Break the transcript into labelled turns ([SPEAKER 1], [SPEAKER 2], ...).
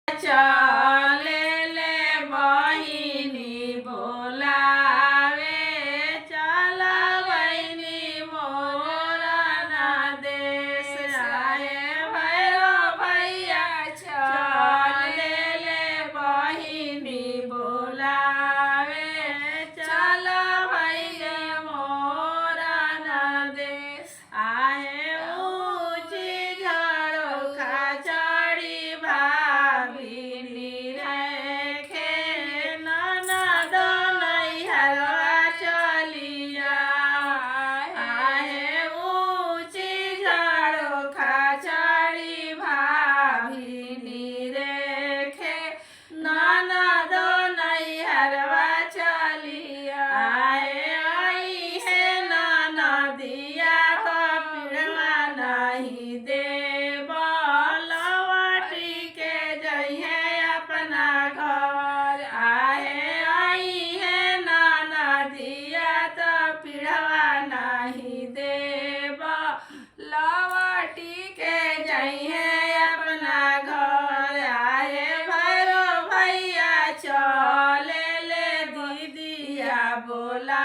[SPEAKER 1] चले ले बहिनी बोलावे चल बहिनी मोरा ना देश आए भैरो भैया चले ले बहिनी बोलावे चल भैया मोरा ना देश आए ऊंची झड़ो खचड़ी भाभिनी रेखे ननद नैहरवा चलिया आहे ऊंची झड़ो खचड़ी भाभिनी रेखे ननद नैहरवा चलिया आए आई है ननदिया कपिड़वा नहीं देव लवटी के जइहे अपना घर आए आई है ननदिया तो पिड़वा नहीं देव लवटी के जइहे अपना घर आए भैरो भैया चले ले दीदिया बोला